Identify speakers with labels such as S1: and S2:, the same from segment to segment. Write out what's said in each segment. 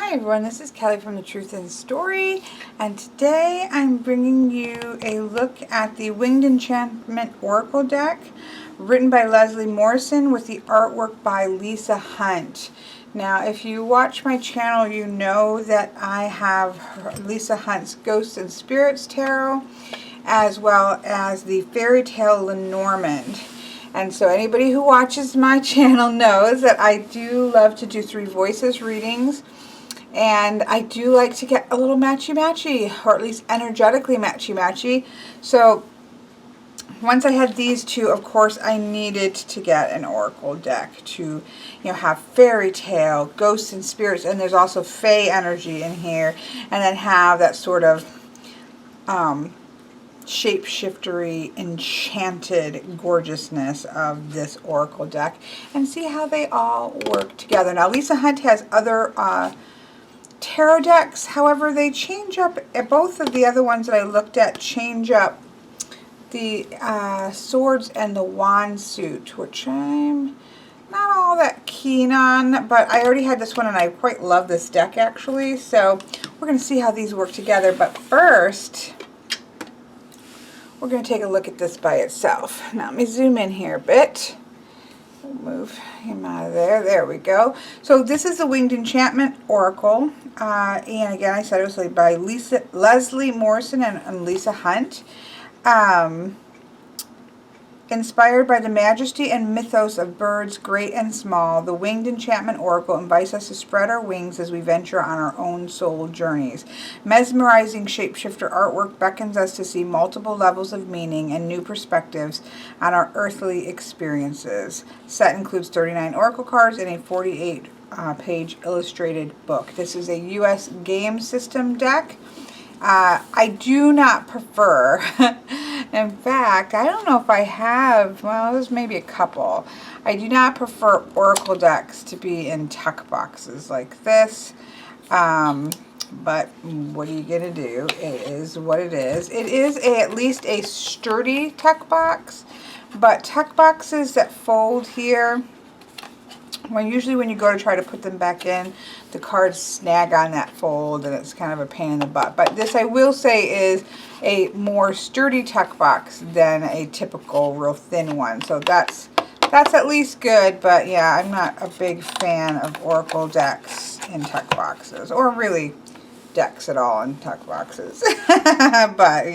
S1: Hi everyone, this is Kelly from The Truth in Story, and today I'm bringing you a look at the Winged Enchantment Oracle deck, written by Leslie Morrison with the artwork by Lisa Hunt. Now, if you watch my channel, you know that I have Lisa Hunt's Ghosts and Spirits Tarot, as well as the Fairy Tale Lenormand. And so anybody who watches my channel knows that I do love to do 3 voices readings. And I do like to get a little matchy-matchy, or at least energetically matchy-matchy. So once I had these two, of course, I needed to get an oracle deck to, have fairy tale, ghosts and spirits, and there's also fae energy in here, and then have that sort of shape-shiftery, enchanted gorgeousness of this oracle deck, and see how they all work together. Now, Lisa Hunt has other tarot decks, however, they change up, both of the other ones that I looked at change up the swords and the wand suit, which I'm not all that keen on, but I already had this one and I quite love this deck actually, so we're going to see how these work together. But first, we're going to take a look at this by itself. Now, let me zoom in here a bit. Move him out of there. There we go. So this is the Winged Enchantment Oracle. And again, I said it was by Leslie Morrison and Lisa Hunt. Inspired by the majesty and mythos of birds great and small, the Winged Enchantment Oracle invites us to spread our wings as we venture on our own soul journeys. Mesmerizing shapeshifter artwork beckons us to see multiple levels of meaning and new perspectives on our earthly experiences. Set includes 39 oracle cards and a 48-page illustrated book. This is a U.S. game system deck. I do not prefer, in fact, I don't know if I have, well, there's maybe a couple. I do not prefer oracle decks to be in tuck boxes like this, but what are you going to do? It is what it is. It is at least a sturdy tuck box, but tuck boxes that fold here, usually when you go to try to put them back in, the cards snag on that fold and it's kind of a pain in the butt. But this, I will say, is a more sturdy tuck box than a typical real thin one. So that's at least good, but yeah, I'm not a big fan of oracle decks in tuck boxes, or really decks at all in tuck boxes. But,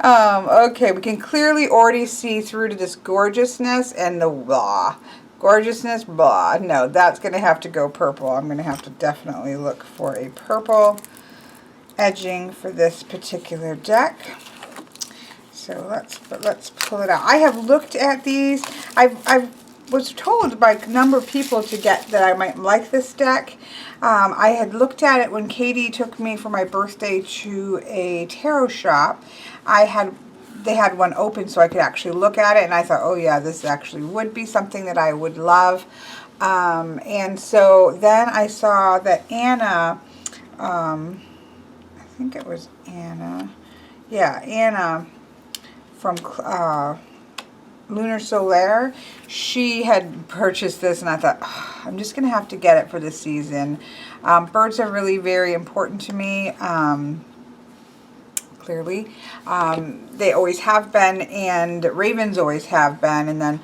S1: okay, we can clearly already see through to this gorgeousness and the blah. Gorgeousness, blah. No, that's going to have to go purple. I'm going to have to definitely look for a purple edging for this particular deck. So let's pull it out. I have looked at these. I was told by a number of people that I might like this deck. I had looked at it when Katie took me for my birthday to a tarot shop. They had one open so I could actually look at it, and I thought, oh yeah, this actually would be something that I would love. And so then I saw that Anna, I think it was Anna, yeah, Anna from Lunar Solaire, she had purchased this, and I thought, oh, I'm just going to have to get it for this season. Birds are really very important to me. Clearly. They always have been, and ravens always have been, and then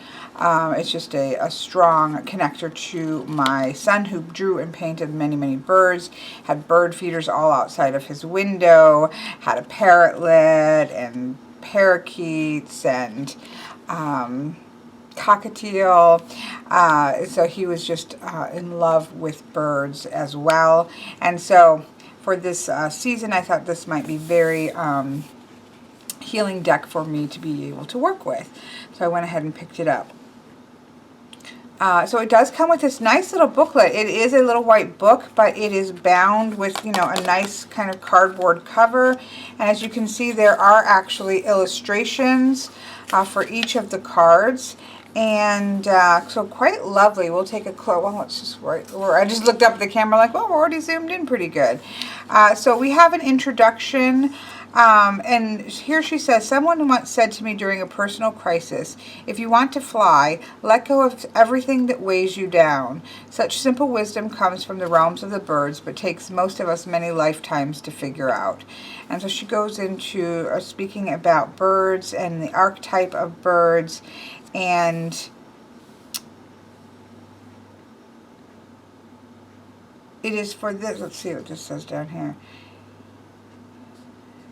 S1: it's just a strong connector to my son, who drew and painted many, many birds, had bird feeders all outside of his window, had a parrotlet and parakeets and cockatiel, so he was just in love with birds as well. And so for this season, I thought this might be very healing deck for me to be able to work with. So I went ahead and picked it up. So it does come with this nice little booklet. It is a little white book, but it is bound with, a nice kind of cardboard cover. And as you can see, there are actually illustrations for each of the cards. And so quite lovely. We'll take a close. Well, let's just I just looked up at the camera like, well, we're already zoomed in pretty good. So we have an introduction And here she says, someone once said to me during a personal crisis, if you want to fly, let go of everything that weighs you down. Such simple wisdom comes from the realms of the birds, but takes most of us many lifetimes to figure out. And so she goes into speaking about birds and the archetype of birds. And it is for this, let's see what this says down here.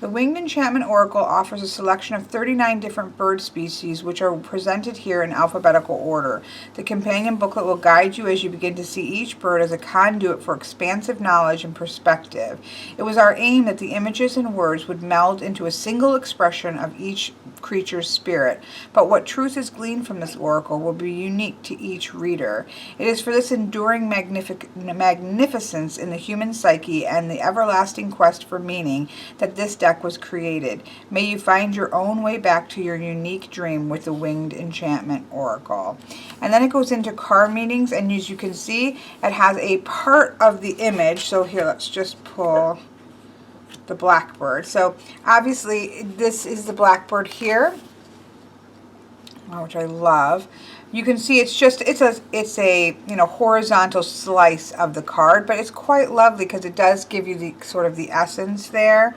S1: The Winged Enchantment Oracle offers a selection of 39 different bird species, which are presented here in alphabetical order. The companion booklet will guide you as you begin to see each bird as a conduit for expansive knowledge and perspective. It was our aim that the images and words would meld into a single expression of each creature's spirit, but what truth is gleaned from this oracle will be unique to each reader. It is for this enduring magnificence in the human psyche and the everlasting quest for meaning that this deck was created. May you find your own way back to your unique dream with the Winged Enchantment Oracle. And then it goes into card meanings, and as you can see, it has a part of the image. So here, let's just pull the blackbird. So obviously this is the blackbird here, which I love. You can see it's a horizontal slice of the card, but it's quite lovely because it does give you the sort of the essence there.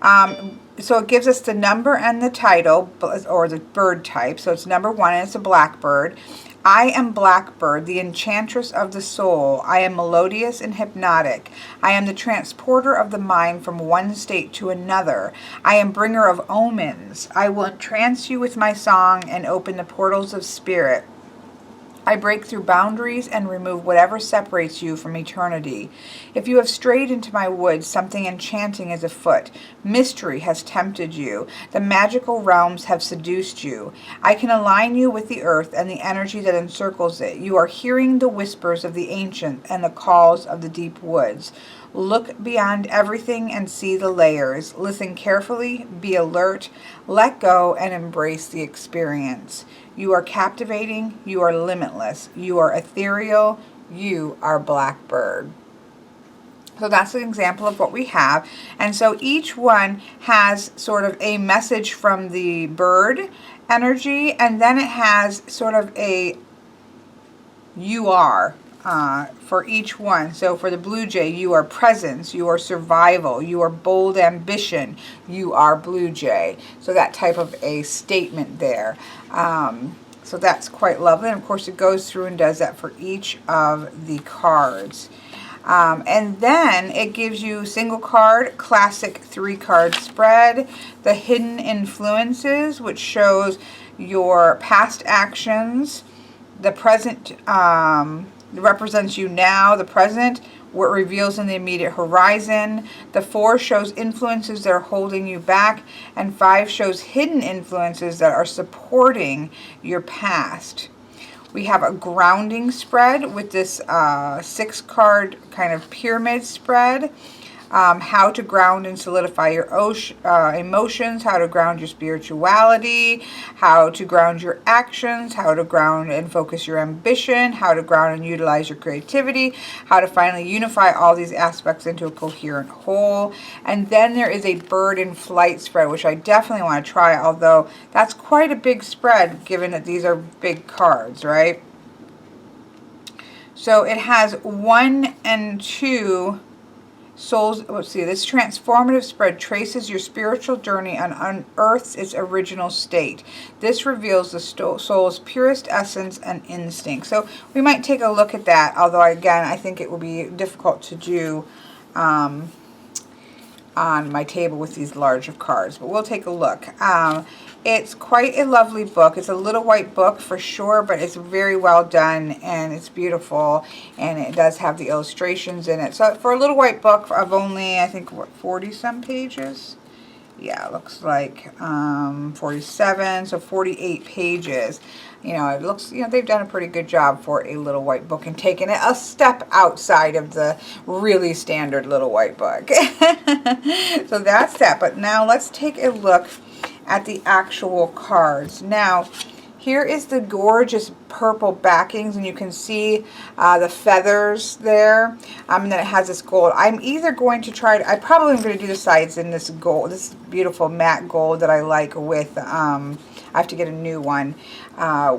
S1: So it gives us the number and the title, or the bird type. So it's number 1, and it's a blackbird. I am Blackbird, the enchantress of the soul. I am melodious and hypnotic. I am the transporter of the mind from one state to another. I am bringer of omens. I will entrance you with my song and open the portals of spirit. I break through boundaries and remove whatever separates you from eternity. If you have strayed into my woods, something enchanting is afoot. Mystery has tempted you. The magical realms have seduced you. I can align you with the earth and the energy that encircles it. You are hearing the whispers of the ancient and the calls of the deep woods. Look beyond everything and see the layers. Listen carefully, be alert, let go, and embrace the experience. You are captivating, you are limitless, you are ethereal, you are Blackbird. So that's an example of what we have. And so each one has sort of a message from the bird energy, and then it has sort of a you are for each one. So for the blue jay, you are presence, you are survival, you are bold ambition, you are blue jay. So that type of a statement there. So that's quite lovely. And of course it goes through and does that for each of the cards. And then it gives you single card, classic 3-card spread, the hidden influences, which shows your past actions, the present represents you now, the present, what reveals in the immediate horizon. The 4 shows influences that are holding you back, and 5 shows hidden influences that are supporting your past. We have a grounding spread with this 6-card kind of pyramid spread. How to ground and solidify your emotions, how to ground your spirituality, how to ground your actions, how to ground and focus your ambition, how to ground and utilize your creativity, how to finally unify all these aspects into a coherent whole. And then there is a bird in flight spread, which I definitely want to try, although that's quite a big spread given that these are big cards, right? So it has 1 and 2 souls. Let's see, this transformative spread traces your spiritual journey and unearths its original state. This reveals the soul's purest essence and instinct. So we might take a look at that, although again I think it will be difficult to do on my table with these large of cards, but we'll take a look. It's quite a lovely book. It's a little white book for sure, but it's very well done and it's beautiful, and it does have the illustrations in it. So for a little white book of only, I think, what, 40 some pages? Yeah, it looks like 47, so 48 pages. You know, it looks, you know, they've done a pretty good job for a little white book and taken it a step outside of the really standard little white book. So that's that. But now let's take a look at the actual cards. Now, Here is the gorgeous purple backings, and you can see the feathers there. And then it has this gold. I'm either going to try to, I probably am going to do the sides in this gold, this beautiful matte gold that I like with, I have to get a new one,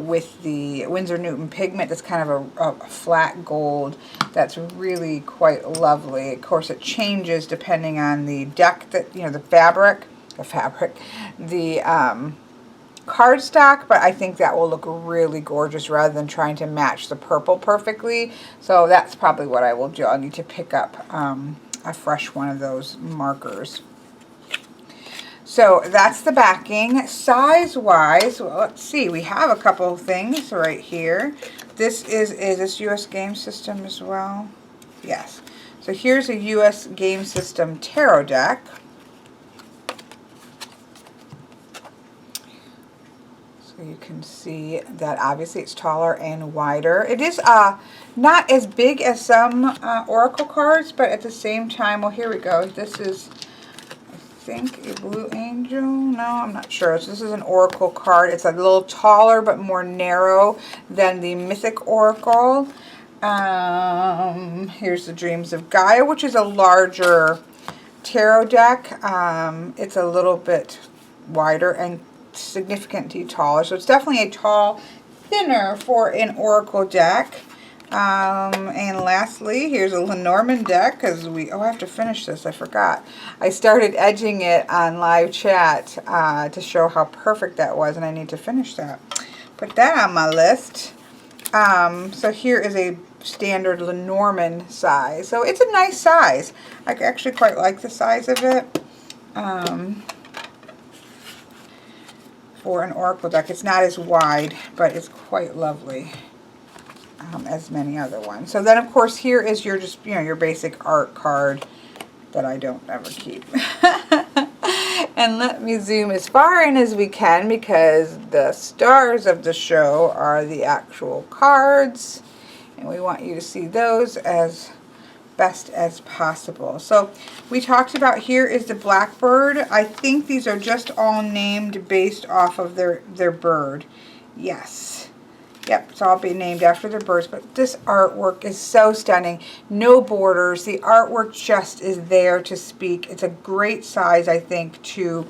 S1: with the Winsor Newton pigment. That's kind of a flat gold that's really quite lovely. Of course, it changes depending on the deck that, you know, the fabric, the cardstock, but I think that will look really gorgeous rather than trying to match the purple perfectly. So that's probably what I will do. I'll need to pick up a fresh one of those markers. So that's the backing. Size-wise, well, let's see. We have a couple of things right here. This is this U.S. Game System as well? Yes. So here's a U.S. Game System tarot deck. So you can see that obviously it's taller and wider. It is not as big as some oracle cards, but at the same time, well, here we go. This is, I think, a Blue Angel. No, I'm not sure. So this is an oracle card. It's a little taller but more narrow than the Mythic Oracle. Here's the Dreams of Gaia, which is a larger tarot deck. It's a little bit wider and significantly taller. So it's definitely a tall, thinner for an oracle deck. And lastly, here's a Lenormand deck, because I have to finish this, I forgot. I started edging it on live chat to show how perfect that was, and I need to finish that. Put that on my list. So here is a standard Lenormand size. So it's a nice size. I actually quite like the size of it. For an oracle deck. It's not as wide, but it's quite lovely. As many other ones. So then, of course, here is your just, you know, your basic art card that I don't ever keep. And let me zoom as far in as we can, because the stars of the show are the actual cards, and we want you to see those as best as possible. So we talked about, here is the blackbird. I think these are just all named based off of their bird. Yes. Yep, it's all being named after their birds, but this artwork is so stunning. No borders. The artwork just is there to speak. It's a great size, I think, to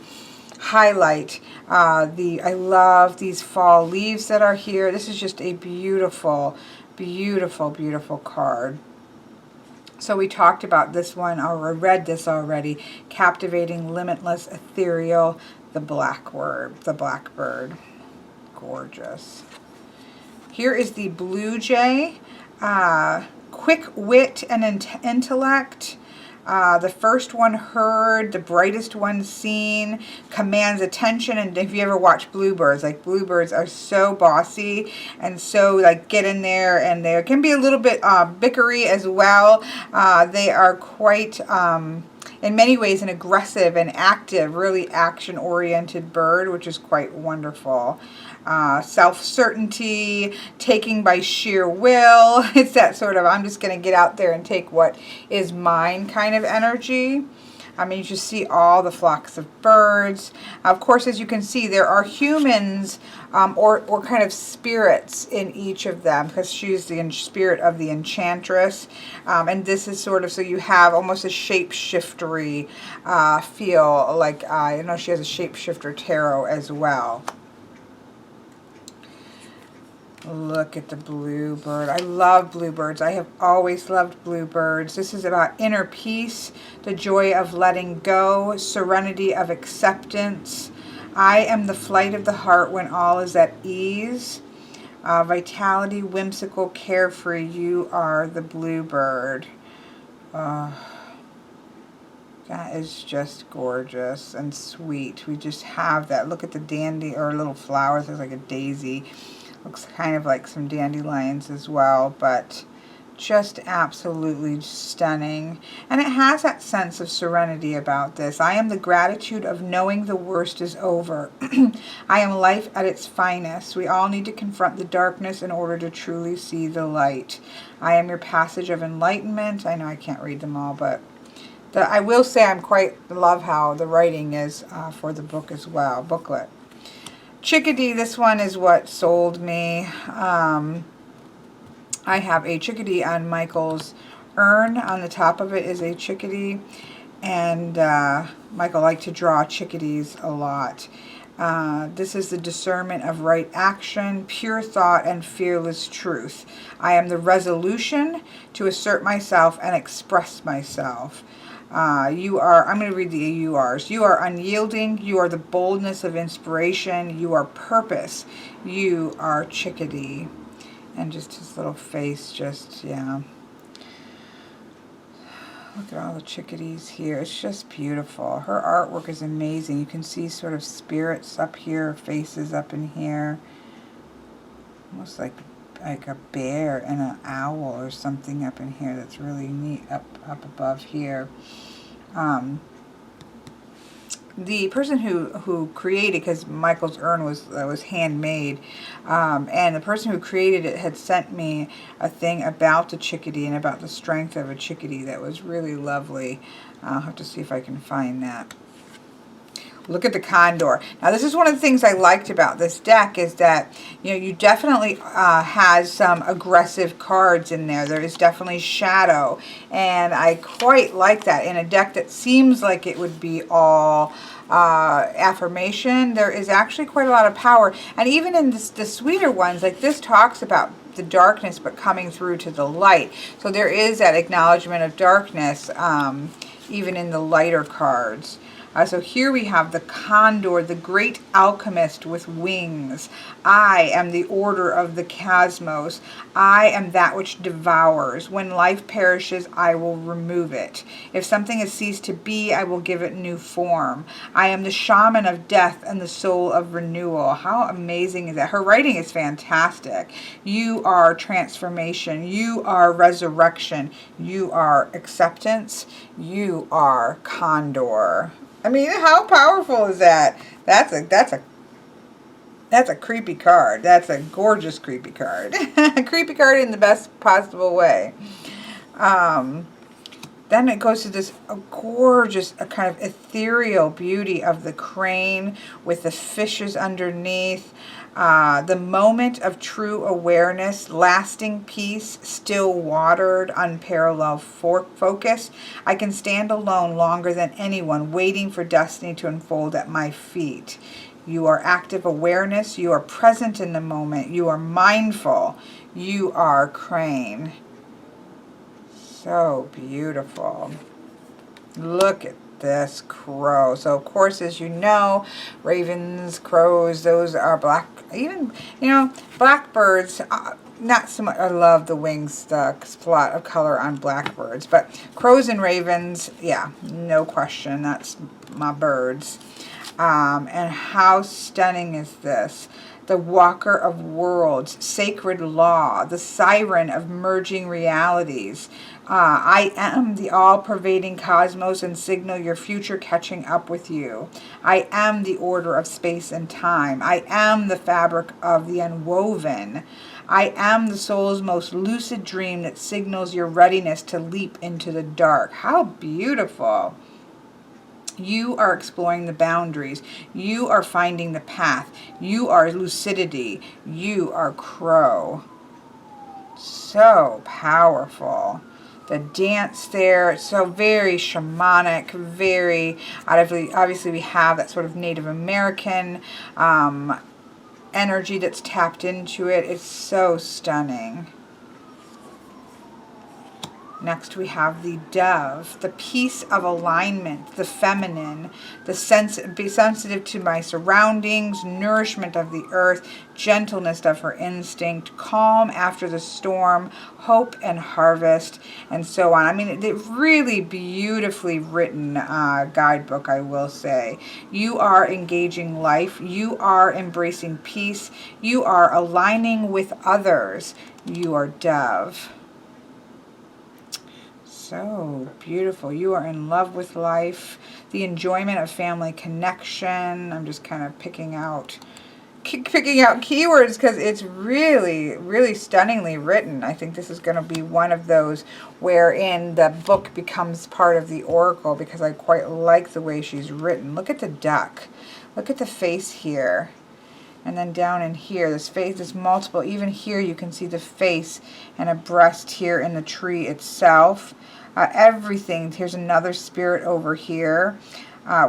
S1: highlight I love these fall leaves that are here. This is just a beautiful, beautiful, beautiful card. So we talked about this one, or read this already. Captivating, limitless, ethereal, the blackbird. Gorgeous. Here is the blue jay, quick wit and intellect. The first one heard, the brightest one seen, commands attention. And if you ever watch bluebirds, like, bluebirds are so bossy and so, like, get in there, and they can be a little bit bickery as well. They are quite, in many ways, an aggressive and active, really action-oriented bird, which is quite wonderful. Self-certainty, taking by sheer will. It's that sort of, I'm just going to get out there and take what is mine kind of energy. I mean, you just see all the flocks of birds. Of course, as you can see, there are humans or kind of spirits in each of them, because she's the spirit of the enchantress. And this is sort of, so you have almost a shapeshiftery feel, like, you know, she has a shapeshifter tarot as well. Look at the bluebird. I love bluebirds. I have always loved bluebirds. This is about inner peace, the joy of letting go, serenity of acceptance. I am the flight of the heart when all is at ease. Vitality, whimsical, carefree. You are the bluebird. That is just gorgeous and sweet. We just have that. Look at the dandy, or little flowers. There's like a daisy. Looks kind of like some dandelions as well, but just absolutely stunning. And it has that sense of serenity about this. I am the gratitude of knowing the worst is over. I am life at its finest. We all need to confront the darkness in order to truly see the light. I am your passage of enlightenment. I know I can't read them all, but I will say I'm quite love how the writing is for the book as well, booklet. Chickadee, this one is what sold me. I have a chickadee on Michael's urn. On the top of it is a chickadee. And Michael liked to draw chickadees a lot. This is the discernment of right action, pure thought, and fearless truth. I am the resolution to assert myself and express myself. You are, I'm going to read the URs. You are unyielding. You are the boldness of inspiration. You are purpose. You are chickadee. And just his little face, just, yeah. Look at all the chickadees here. It's just beautiful. Her artwork is amazing. You can see sort of spirits up here, faces up in here. Almost like a bear and an owl or something up in here. That's really neat up above here. The person who created, because Michael's urn was handmade, and the person who created it had sent me a thing about the chickadee and about the strength of a chickadee that was really lovely. I'll have to see if I can find that. Look at the Condor. Now, this is one of the things I liked about this deck, is that, you know, you definitely has some aggressive cards in there. There is definitely shadow, and I quite like that. In a deck that seems like it would be all affirmation, there is actually quite a lot of power. And even in the sweeter ones, like this talks about the darkness but coming through to the light. So there is that acknowledgement of darkness even in the lighter cards. So here we have the Condor, the great alchemist with wings. I am the order of the cosmos. I am that which devours. When life perishes, I will remove it. If something has ceased to be, I will give it new form. I am the shaman of death and the soul of renewal. How amazing is that? Her writing is fantastic. You are transformation. You are resurrection. You are acceptance. You are Condor. I mean, how powerful is that? That's a creepy card. That's a gorgeous creepy card. A creepy card in the best possible way. Then it goes to this gorgeous, kind of ethereal beauty of the crane with the fishes underneath. The moment of true awareness, lasting peace, still watered, unparalleled focus. I can stand alone longer than anyone, waiting for destiny to unfold at my feet. You are active awareness. You are present in the moment. You are mindful. You are crane. So beautiful. Look at this crow. So of course, as you know, ravens, crows, those are black. Even, you know, blackbirds, not so much. I love the wings, the spot of color on blackbirds, but crows and ravens, yeah, no question. That's my birds. And how stunning is this? The walker of worlds, sacred law, the siren of merging realities. I am the all-pervading cosmos and signal your future catching up with you. I am the order of space and time. I am the fabric of the unwoven. I am the soul's most lucid dream that signals your readiness to leap into the dark. How beautiful. You are exploring the boundaries. You are finding the path. You are lucidity. You are crow. So powerful. The dance there, it's so very shamanic, very, obviously we have that sort of Native American energy that's tapped into it. It's so stunning. Next we have the dove, the peace of alignment, the feminine, be sensitive to my surroundings, nourishment of the earth, gentleness of her instinct, calm after the storm, hope and harvest, and so on. I mean, it's really beautifully written guidebook, I will say. You are engaging life. You are embracing peace. You are aligning with others. You are dove. So beautiful. You are in love with life. The enjoyment of family connection. I'm just kind of picking out keywords because it's really, really stunningly written. I think this is going to be one of those wherein the book becomes part of the oracle because I quite like the way she's written. Look at the duck. Look at the face here. And then down in here, this face is multiple. Even here you can see the face and a breast here in the tree itself. Everything. Here's another spirit over here.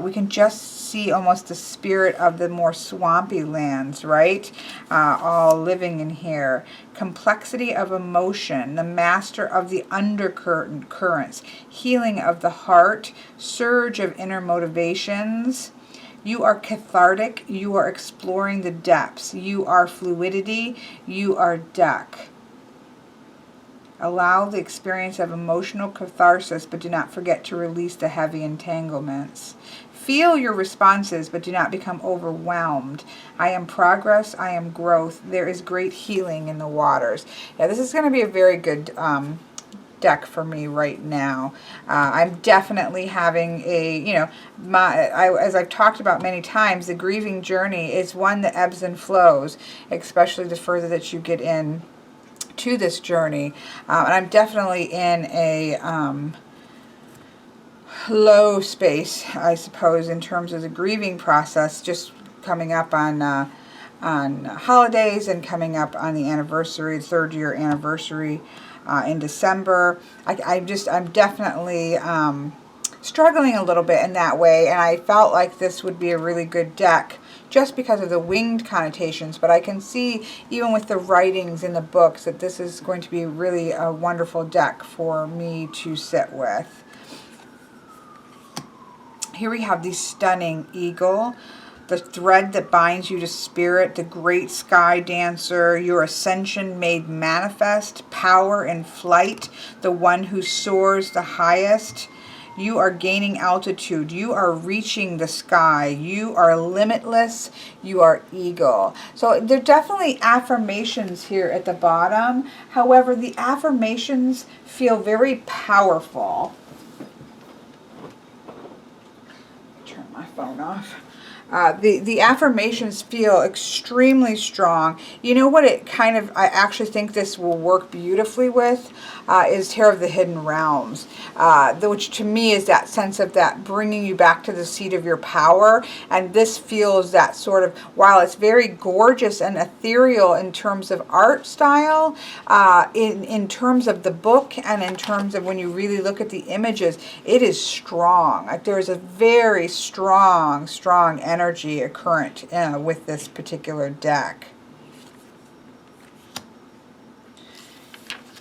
S1: We can just see almost the spirit of the more swampy lands, right? All living in here. Complexity of emotion, the master of the undercurrents, healing of the heart, surge of inner motivations. You are cathartic. You are exploring the depths. You are fluidity. You are duck. Allow the experience of emotional catharsis, but do not forget to release the heavy entanglements. Feel your responses, but do not become overwhelmed. I am progress. I am growth. There is great healing in the waters. Yeah, this is going to be a very good deck for me right now. I'm definitely having a, as I've talked about many times, the grieving journey is one that ebbs and flows, especially the further that you get in to this journey. And I'm definitely in a low space, I suppose, in terms of the grieving process, just coming up on holidays and coming up on the anniversary, third year anniversary in December. I'm definitely struggling a little bit in that way, and I felt like this would be a really good deck just because of the winged connotations, but I can see even with the writings in the books that this is going to be really a wonderful deck for me to sit with. Here we have the stunning eagle, the thread that binds you to spirit, the great sky dancer, your ascension made manifest, power in flight, the one who soars the highest. You are gaining altitude. You are reaching the sky. You are limitless. You are eagle. So there are definitely affirmations here at the bottom. However, the affirmations feel very powerful. Turn my phone off. The affirmations feel extremely strong. You know what it kind of, I actually think this will work beautifully with, is Tarot of the Hidden Realms, which to me is that sense of that bringing you back to the seat of your power. And this feels that sort of, while it's very gorgeous and ethereal in terms of art style, in terms of the book and in terms of when you really look at the images, it is strong. Like there's a very strong energy current with this particular deck.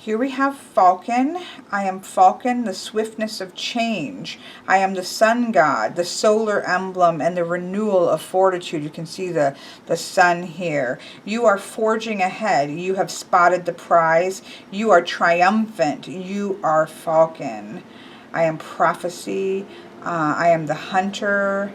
S1: Here we have Falcon. I am Falcon, the swiftness of change. I am the sun god, the solar emblem, and the renewal of fortitude. You can see the sun here. You are forging ahead. You have spotted the prize. You are triumphant. You are Falcon. I am prophecy. I am the hunter.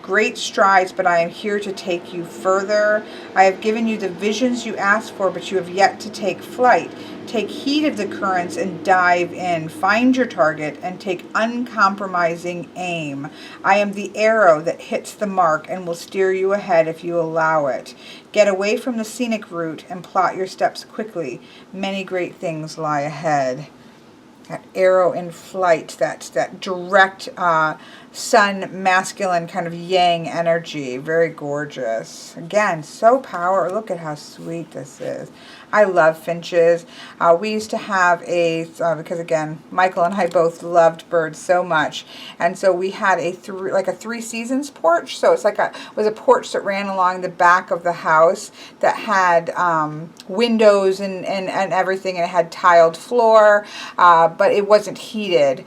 S1: Great strides, but I am here to take you further. I have given you the visions you asked for, but you have yet to take flight. Take heed of the currents and dive in. Find your target and take uncompromising aim. I am the arrow that hits the mark and will steer you ahead if you allow it. Get away from the scenic route and plot your steps quickly. Many great things lie ahead. That arrow in flight, that direct sun, masculine kind of yang energy. Very gorgeous. Again, so powerful. Look at how sweet this is. I love finches. We used to have because again, Michael and I both loved birds so much. And so we had a three seasons porch. So it's was a porch that ran along the back of the house that had windows and everything. And it had tiled floor, but it wasn't heated.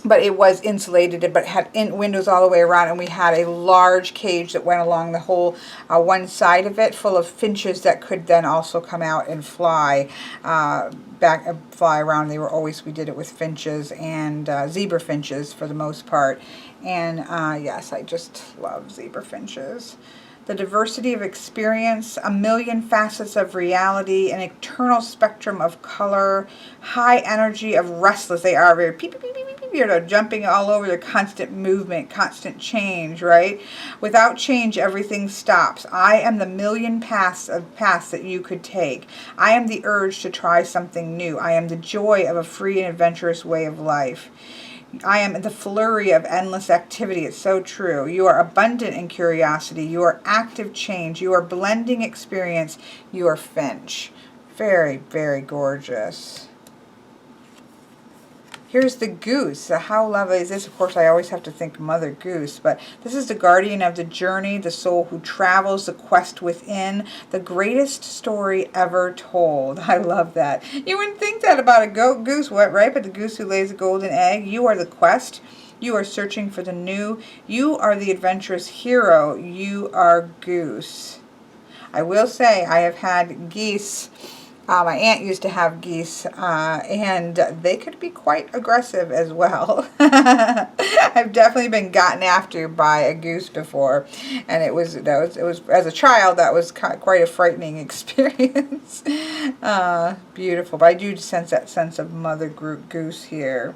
S1: But it was insulated, but had windows all the way around, and we had a large cage that went along the whole one side of it, full of finches that could then also come out and fly around. We did it with finches and zebra finches for the most part, and yes, I just love zebra finches. The diversity of experience, a million facets of reality, an eternal spectrum of color, high energy of restless. They are very peep, peep, peep, peep, peep, jumping all over, the constant movement, constant change, right? Without change, everything stops. I am the million paths that you could take. I am the urge to try something new. I am the joy of a free and adventurous way of life. I am in the flurry of endless activity. It's so true. You are abundant in curiosity. You are active change. You are blending experience. You are Finch. Very, very gorgeous. Here's the goose. How lovely is this? Of course, I always have to think Mother Goose, but this is the guardian of the journey, the soul who travels, the quest within, the greatest story ever told. I love that. You wouldn't think that about a goose, what, right? But the goose who lays a golden egg. You are the quest. You are searching for the new. You are the adventurous hero. You are Goose. I will say I have had geese. My aunt used to have geese, and they could be quite aggressive as well. I've definitely been gotten after by a goose before, and it was as a child that was quite a frightening experience. Beautiful, but I do sense that sense of Mother Goose here.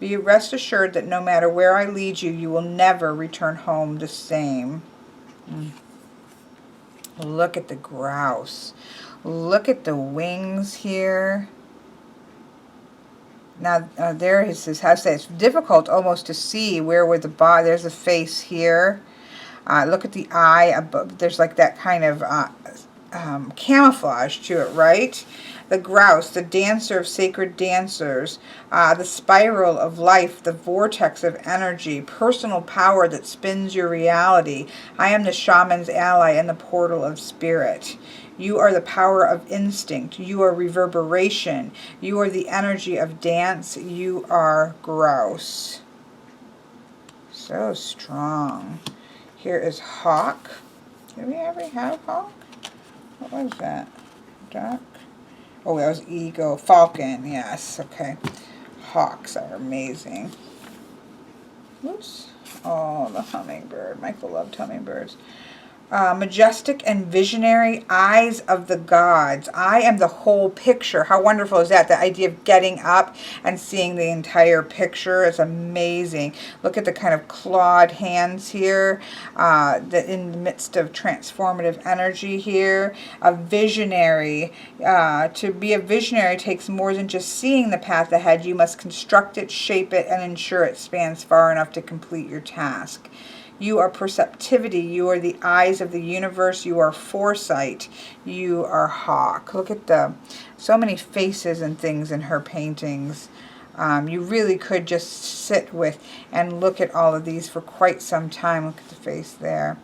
S1: Be rest assured that no matter where I lead you, you will never return home the same. Look at the grouse. Look at the wings here. Now, there is his house. It's difficult almost to see where would the body. There's the face here. Look at the eye. There's like that kind of camouflage to it, right? The grouse, the dancer of sacred dancers, the spiral of life, the vortex of energy, personal power that spins your reality. I am the shaman's ally in the portal of spirit. You are the power of instinct. You are reverberation. You are the energy of dance. You are grouse. So strong. Here is hawk. Did we ever have hawk? What was that? Duck? Oh, that was eagle. Falcon, yes. Okay. Hawks are amazing. Oops. Oh, the hummingbird. Michael loved hummingbirds. Majestic and visionary, eyes of the gods. I am the whole picture. How wonderful is that? The idea of getting up and seeing the entire picture is amazing. Look at the kind of clawed hands here, in the midst of transformative energy here. A visionary. To be a visionary takes more than just seeing the path ahead. You must construct it, shape it, and ensure it spans far enough to complete your task. You are perceptivity. You are the eyes of the universe. You are foresight. You are hawk. Look at so many faces and things in her paintings. You really could just sit with and look at all of these for quite some time. Look at the face there.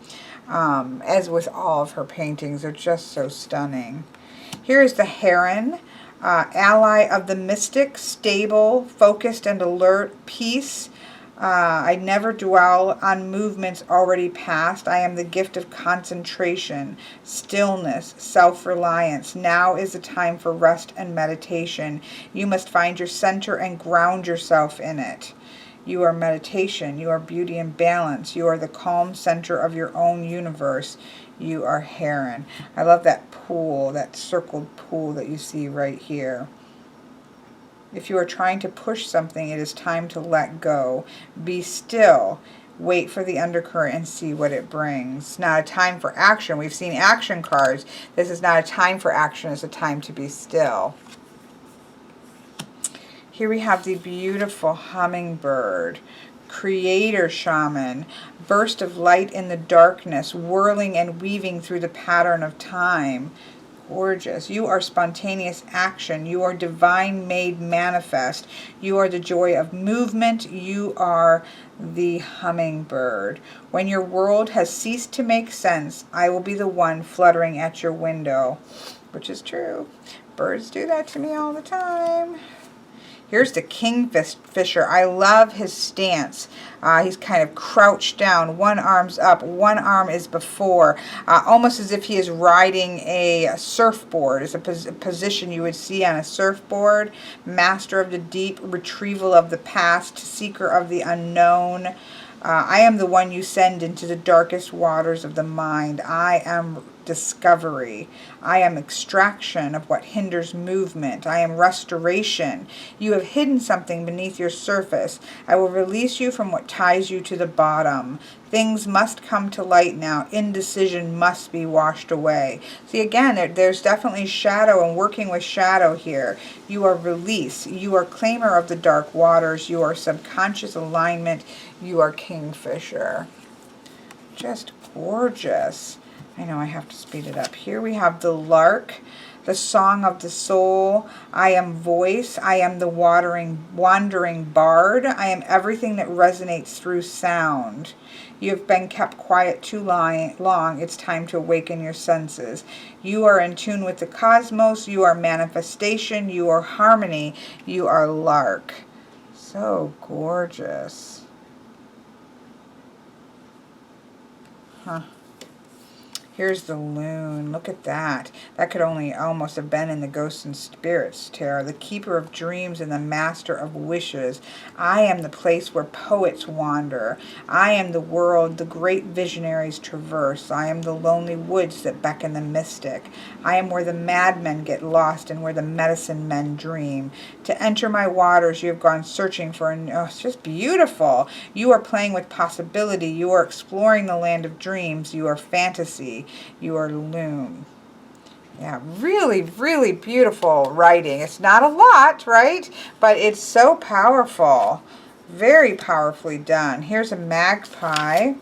S1: As with all of her paintings, they're just so stunning. Here is the heron. Ally of the mystic, stable, focused and alert, peace. I never dwell on movements already past. I am the gift of concentration, stillness, self-reliance. Now is the time for rest and meditation. You must find your center and ground yourself in it. You are meditation. You are beauty and balance. You are the calm center of your own universe. You are heron. I love that pool, that circled pool that you see right here. If you are trying to push something, it is time to let go. Be still. Wait for the undercurrent and see what it brings. Not a time for action. We've seen action cards. This is not a time for action. It's a time to be still. Here we have the beautiful hummingbird. Creator shaman. Burst of light in the darkness, whirling and weaving through the pattern of time. Gorgeous. You are spontaneous action. You are divine made manifest. You are the joy of movement. You are the hummingbird. When your world has ceased to make sense, I will be the one fluttering at your window. Which is true. Birds do that to me all the time. Here's the kingfisher. I love his stance. He's kind of crouched down. One arm's up. One arm is before. Almost as if he is riding a surfboard. It's a position you would see on a surfboard. Master of the deep. Retrieval of the past. Seeker of the unknown. I am the one you send into the darkest waters of the mind. I am discovery. I am extraction of what hinders movement. I am restoration. You have hidden something beneath your surface. I will release you from what ties you to the bottom. Things must come to light now. Indecision must be washed away. See, again, there's definitely shadow and working with shadow here. You are release. You are claimer of the dark waters. You are subconscious alignment. You are kingfisher. Just gorgeous. I know I have to speed it up. Here we have the lark, the song of the soul. I am voice. I am the wandering bard. I am everything that resonates through sound. You have been kept quiet too long. It's time to awaken your senses. You are in tune with the cosmos. You are manifestation. You are harmony. You are lark. So gorgeous. Huh. Here's the loon. Look at that. That could only almost have been in the Ghosts and Spirits Tarot. The keeper of dreams and the master of wishes. I am the place where poets wander. I am the world the great visionaries traverse. I am the lonely woods that beckon the mystic. I am where the madmen get lost and where the medicine men dream. To enter my waters, you have gone searching for it's just beautiful. You are playing with possibility. You are exploring the land of dreams. You are fantasy. You are loon. Yeah, really, really beautiful writing. It's not a lot, right? But it's so powerful. Very powerfully done. Here's a magpie.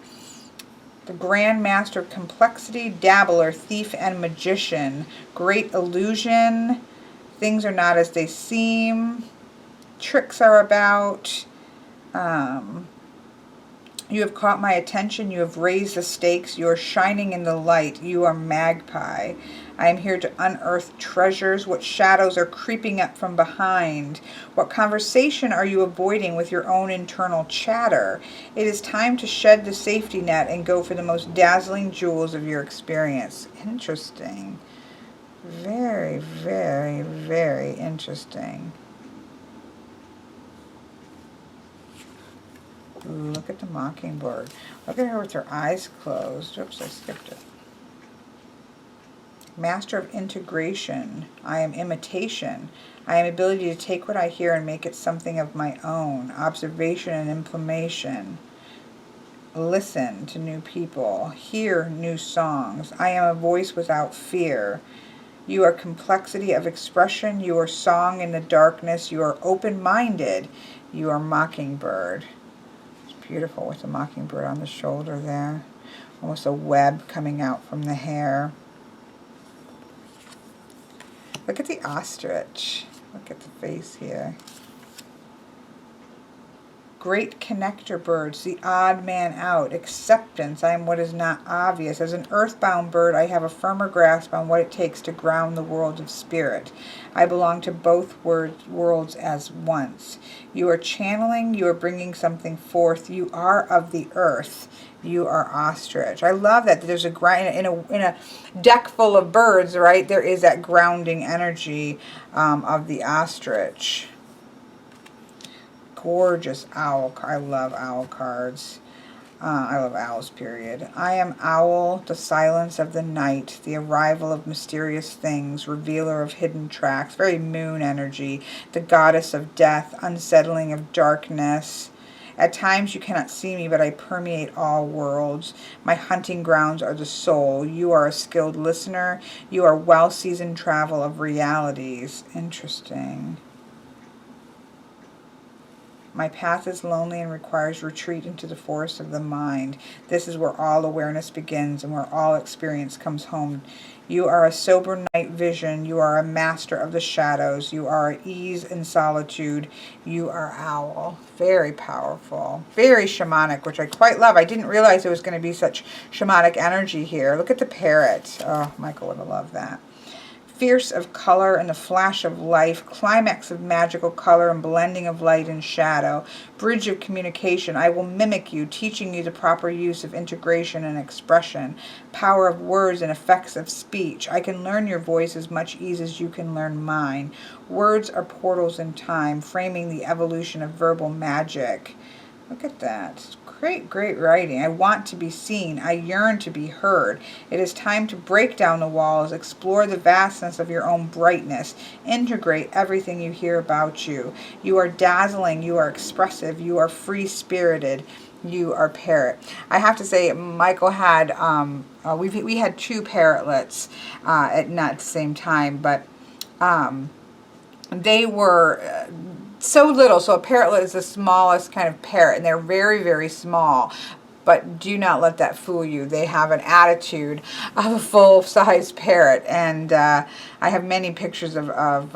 S1: The Grand Master of Complexity, Dabbler, Thief, and Magician. Great illusion. Things are not as they seem. Tricks are about. You have caught my attention. You have raised the stakes. You are shining in the light. You are magpie. I am here to unearth treasures. What shadows are creeping up from behind? What conversation are you avoiding with your own internal chatter? It is time to shed the safety net and go for the most dazzling jewels of your experience. Interesting. Very, very, very interesting. Look at the mockingbird. Look at her with her eyes closed. Oops, I skipped it. Master of integration. I am imitation. I am ability to take what I hear and make it something of my own. Observation and implementation. Listen to new people. Hear new songs. I am a voice without fear. You are complexity of expression. You are song in the darkness. You are open-minded. You are mockingbird. Beautiful with the mockingbird on the shoulder there. Almost a web coming out from the hair. Look at the ostrich. Look at the face here. Great connector birds, the odd man out, acceptance, I am what is not obvious. As an earthbound bird, I have a firmer grasp on what it takes to ground the world of spirit. I belong to both worlds as once. You are channeling, you are bringing something forth. You are of the earth. You are ostrich. I love that there's in a deck full of birds, right? There is that grounding energy of the ostrich. Gorgeous owl. I love owl cards. I love owls, period. I am owl, the silence of the night, the arrival of mysterious things, revealer of hidden tracks, very moon energy, the goddess of death, unsettling of darkness. At times you cannot see me, but I permeate all worlds. My hunting grounds are the soul. You are a skilled listener. You are well-seasoned travel of realities. Interesting. My path is lonely and requires retreat into the forest of the mind. This is where all awareness begins and where all experience comes home. You are a sober night vision. You are a master of the shadows. You are at ease in solitude. You are owl. Very powerful. Very shamanic, which I quite love. I didn't realize there was going to be such shamanic energy here. Look at the parrot. Oh, Michael would have loved that. Fierce of color and the flash of life, climax of magical color and blending of light and shadow, bridge of communication. I will mimic you, teaching you the proper use of integration and expression, power of words and effects of speech. I can learn your voice as much ease as you can learn mine. Words are portals in time, framing the evolution of verbal magic. Look at that. It's Great, great writing. I want to be seen. I yearn to be heard. It is time to break down the walls, explore the vastness of your own brightness, integrate everything you hear about you. You are dazzling. You are expressive. You are free-spirited. You are parrot. I have to say, Michael had, we had two parrotlets not at the same time, but they were so little. So a parrotlet is the smallest kind of parrot, and they're very, very small. But do not let that fool you. They have an attitude of a full-size parrot. And I have many pictures of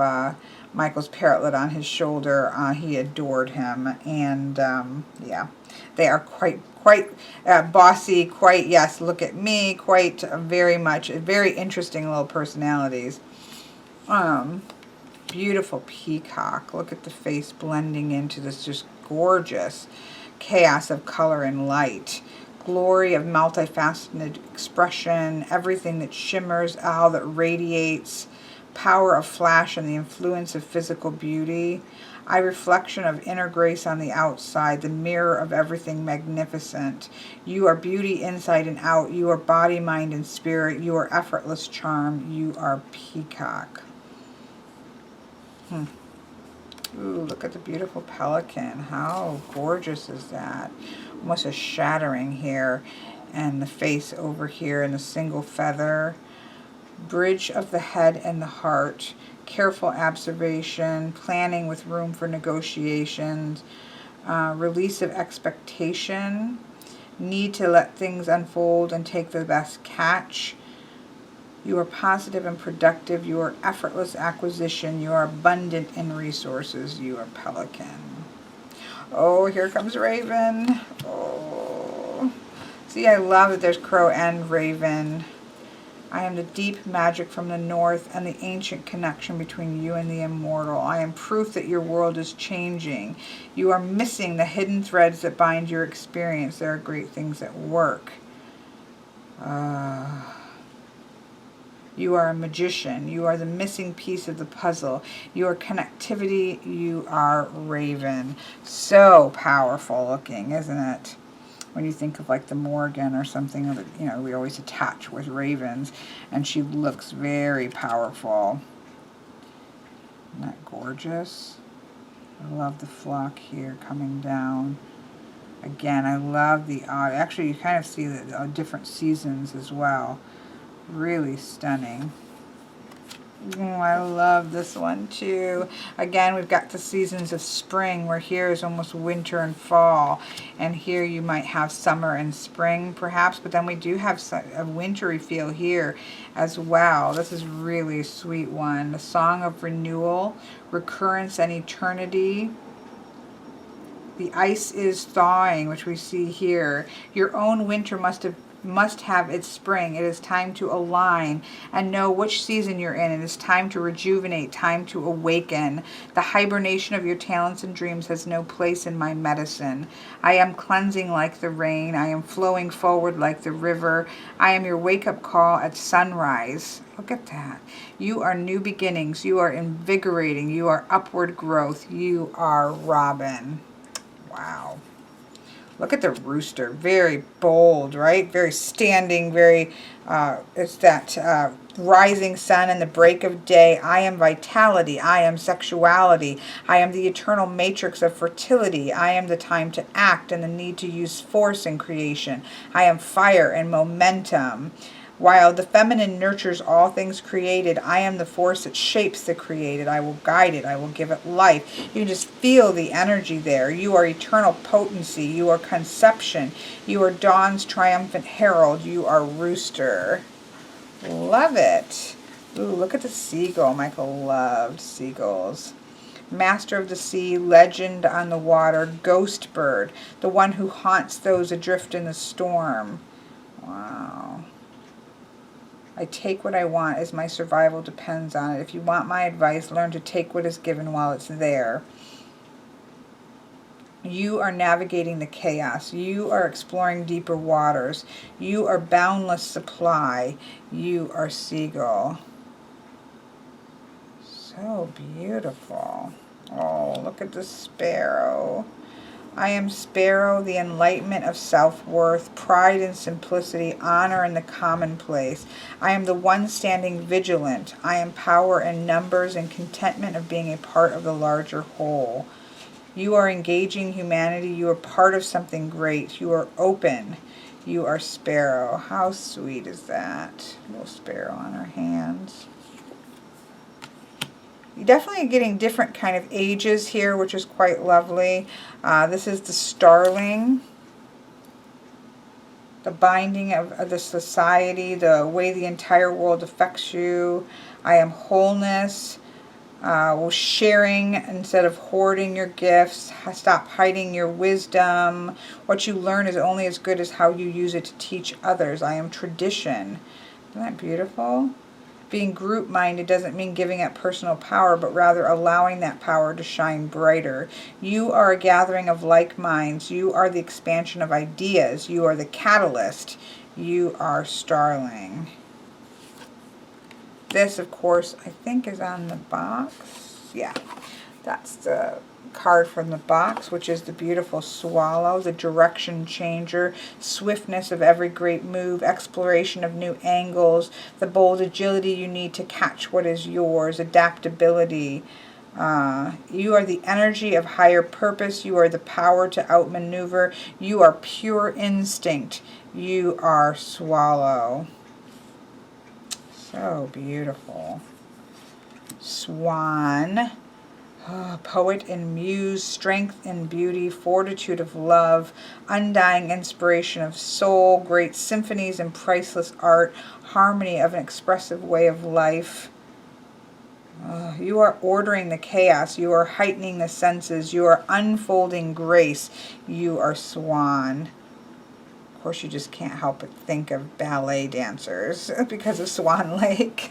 S1: Michael's parrotlet on his shoulder. He adored him. And yeah, they are quite bossy, quite, yes, look at me, quite very much, very interesting little personalities. Beautiful peacock. Look at the face blending into this just gorgeous chaos of color and light. Glory of multifaceted expression, everything that shimmers, all that radiates, power of flash and the influence of physical beauty. Eye reflection of inner grace on the outside, the mirror of everything magnificent. You are beauty inside and out. You are body, mind, and spirit. You are effortless charm. You are peacock. Ooh, look at the beautiful pelican. How gorgeous is that? Almost a shattering here. And the face over here and the single feather. Bridge of the head and the heart. Careful observation. Planning with room for negotiations. Release of expectation. Need to let things unfold and take the best catch. You are positive and productive. You are effortless acquisition. You are abundant in resources. You are pelican. Oh, here comes raven. Oh. See, I love that there's crow and raven. I am the deep magic from the north and the ancient connection between you and the immortal. I am proof that your world is changing. You are missing the hidden threads that bind your experience. There are great things at work. You are a magician. You are the missing piece of the puzzle. You are connectivity. You are raven. So powerful looking, isn't it? When you think of like the Morgan or something that, you know, we always attach with ravens. And she looks very powerful. Isn't that gorgeous? I love the flock here coming down. Again, I love the, actually you kind of see the different seasons as well. Really stunning. Oh, I love this one too. Again, we've got the seasons of spring, where here is almost winter and fall. And here you might have summer and spring perhaps, but then we do have a wintry feel here as well. This is really a sweet one. The song of renewal, recurrence and eternity. The ice is thawing, which we see here. Your own winter must have its spring. It is time to align and know which season you're in. It is time to rejuvenate, time to awaken. The hibernation of your talents and dreams has no place in my medicine. I am cleansing like the rain. I am flowing forward like the river. I am your wake-up call at sunrise. Look at that. You are new beginnings. You are invigorating. You are upward growth. You are Robin. Wow. Look at the rooster. Very bold, right? Very standing, very, it's that rising sun and the break of day. I am vitality. I am sexuality. I am the eternal matrix of fertility. I am the time to act and the need to use force in creation. I am fire and momentum. While the feminine nurtures all things created, I am the force that shapes the created. I will guide it. I will give it life. You can just feel the energy there. You are eternal potency. You are conception. You are dawn's triumphant herald. You are rooster. Love it. Ooh, look at the seagull. Michael loved seagulls. Master of the sea, legend on the water, ghost bird, the one who haunts those adrift in the storm. Wow. I take what I want as my survival depends on it. If you want my advice, learn to take what is given while it's there. You are navigating the chaos. You are exploring deeper waters. You are boundless supply. You are seagull. So beautiful. Oh, look at the sparrow. I am Sparrow, the enlightenment of self-worth, pride in simplicity, honor in the commonplace. I am the one standing vigilant. I am power in numbers and contentment of being a part of the larger whole. You are engaging humanity. You are part of something great. You are open. You are Sparrow. How sweet is that? Little sparrow on her hands. You're definitely getting different kind of ages here, which is quite lovely. This is the starling, the binding of the society, the way the entire world affects you. I am wholeness, sharing instead of hoarding your gifts. Stop hiding your wisdom. What you learn is only as good as how you use it to teach others. I am tradition. Isn't that beautiful? Being group-minded doesn't mean giving up personal power, but rather allowing that power to shine brighter. You are a gathering of like minds. You are the expansion of ideas. You are the catalyst. You are starling. This, of course, I think is on the box. Yeah, that's the card from the box, which is the beautiful swallow, the direction changer, swiftness of every great move, exploration of new angles, the bold agility you need to catch what is yours, adaptability. You are the energy of higher purpose. You are the power to outmaneuver. You are pure instinct. You are swallow. So beautiful. Swan. Poet and muse, strength and beauty, fortitude of love, undying inspiration of soul, great symphonies and priceless art, harmony of an expressive way of life. You are ordering the chaos. You are heightening the senses. You are unfolding grace. You are Swan. Of course, you just can't help but think of ballet dancers because of Swan Lake.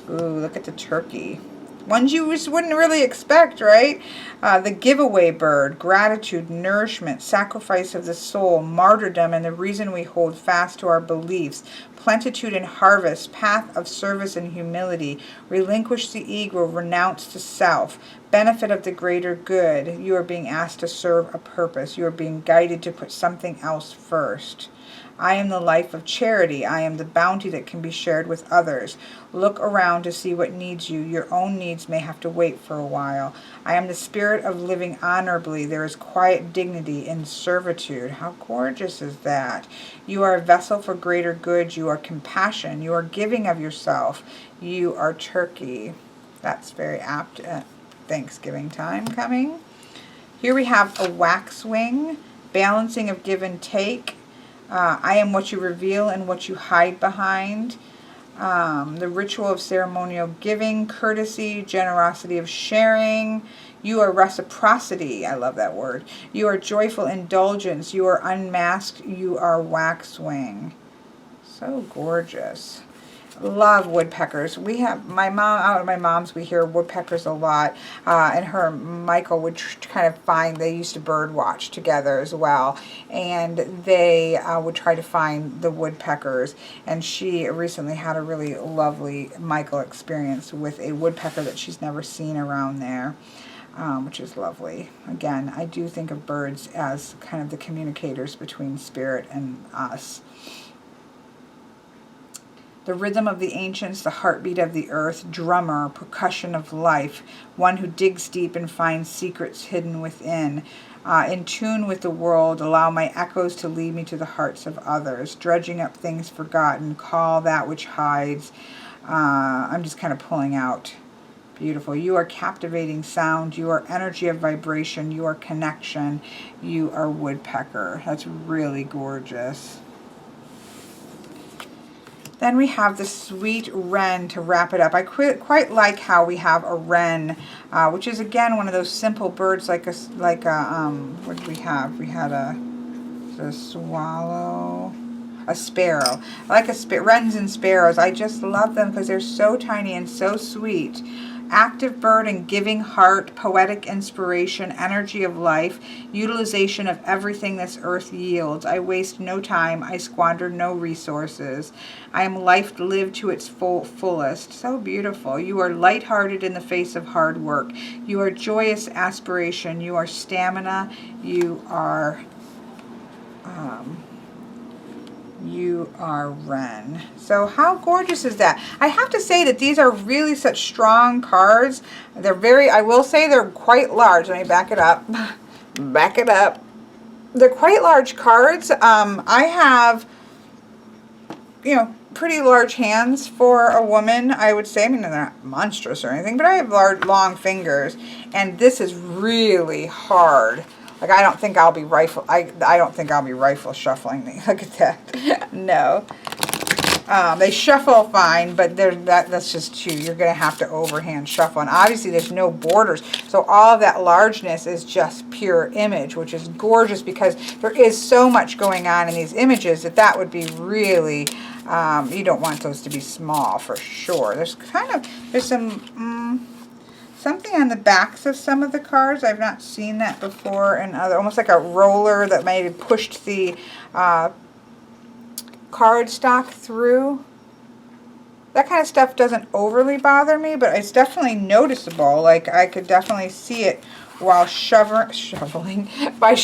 S1: Ooh, look at the turkey. Ones you just wouldn't really expect, right? The giveaway bird, gratitude, nourishment, sacrifice of the soul, martyrdom, and the reason we hold fast to our beliefs, plenitude and harvest, path of service and humility, relinquish the ego, renounce the self, benefit of the greater good. You are being asked to serve a purpose. You are being guided to put something else first. I am the life of charity. I am the bounty that can be shared with others. Look around to see what needs you. Your own needs may have to wait for a while. I am the spirit of living honorably. There is quiet dignity in servitude. How gorgeous is that? You are a vessel for greater good. You are compassion. You are giving of yourself. You are turkey. That's very apt at Thanksgiving time coming. Here we have a waxwing, balancing of give and take. I am what you reveal and what you hide behind. The ritual of ceremonial giving, courtesy, generosity of sharing. You are reciprocity. I love that word. You are joyful indulgence. You are unmasked. You are waxwing. So gorgeous. Love woodpeckers. We have my mom, out of my mom's, we hear woodpeckers a lot, and her Michael would kind of find, they used to bird watch together as well, and they would try to find the woodpeckers, and she recently had a really lovely Michael experience with a woodpecker that she's never seen around there. Which is lovely. Again, I do think of birds as kind of the communicators between spirit and us. The rhythm of the ancients, the heartbeat of the earth, drummer, percussion of life, one who digs deep and finds secrets hidden within. In tune with the world, allow my echoes to lead me to the hearts of others, dredging up things forgotten, call that which hides. I'm just kind of pulling out. Beautiful. You are captivating sound. You are energy of vibration. You are connection. You are woodpecker. That's really gorgeous. Then we have the sweet wren to wrap it up. I quite like how we have a wren, which is again one of those simple birds like a what did we have? We had a swallow, a sparrow. I like wrens and sparrows. I just love them because they're so tiny and so sweet. Active bird and giving heart, poetic inspiration, energy of life, utilization of everything this earth yields. I waste no time. I squander no resources. I am life lived to its fullest. So beautiful. You are lighthearted in the face of hard work. You are joyous aspiration. You are stamina. You are Wren. So how gorgeous is that? I have to say that these are really such strong cards. They're very, I will say they're quite large. Let me back it up. Back it up. They're quite large cards. I have, you know, pretty large hands for a woman, I would say. I mean, they're not monstrous or anything, but I have large, long fingers, and this is really hard. Like, I don't think I'll be I don't think I'll be rifle shuffling these. Look at that. No. They shuffle fine, but that's just too. You're going to have to overhand shuffle. And obviously there's no borders. So all of that largeness is just pure image, which is gorgeous because there is so much going on in these images that would be really, you don't want those to be small for sure. There's some, something on the backs of some of the cards. I've not seen that before. And almost like a roller that maybe pushed the cardstock through. That kind of stuff doesn't overly bother me, but it's definitely noticeable. Like, I could definitely see it while shoveling. While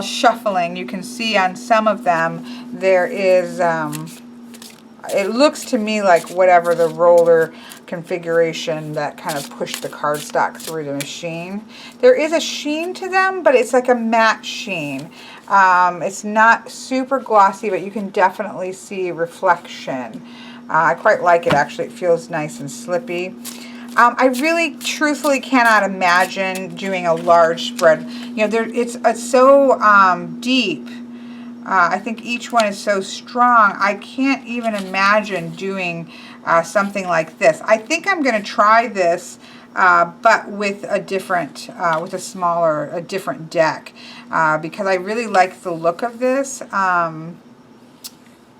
S1: shuffling. You can see on some of them there is, it looks to me like whatever the roller configuration that kind of pushed the cardstock through the machine. There is a sheen to them, but it's like a matte sheen. It's not super glossy, but you can definitely see reflection. I quite like it, actually. It feels nice and slippy. I really, truthfully cannot imagine doing a large spread. You know, it's so deep. I think each one is so strong. I can't even imagine doing something like this. I think I'm going to try this, but with a different, with a different deck, because I really like the look of this.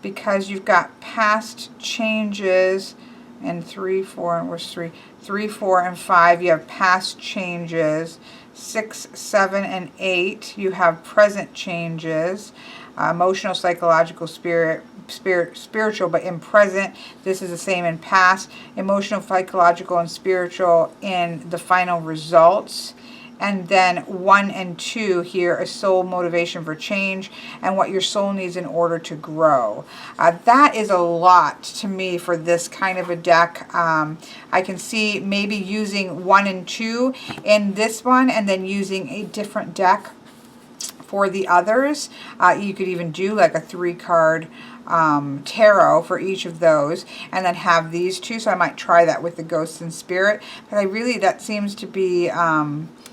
S1: Because you've got past changes and 3, 4, and where's 3? 3, 4, and 5. You have past changes. 6, 7, and 8. You have present changes. Emotional, psychological, spiritual, but in present. This is the same in past. Emotional, psychological, and spiritual in the final results. And then 1 and 2 here, a soul motivation for change and what your soul needs in order to grow. That is a lot to me for this kind of a deck. I can see maybe using 1 and 2 in this one and then using a different deck for the others. You could even do like a 3-card tarot for each of those and then have these two. So I might try that with the Ghost and Spirit. But that seems to be,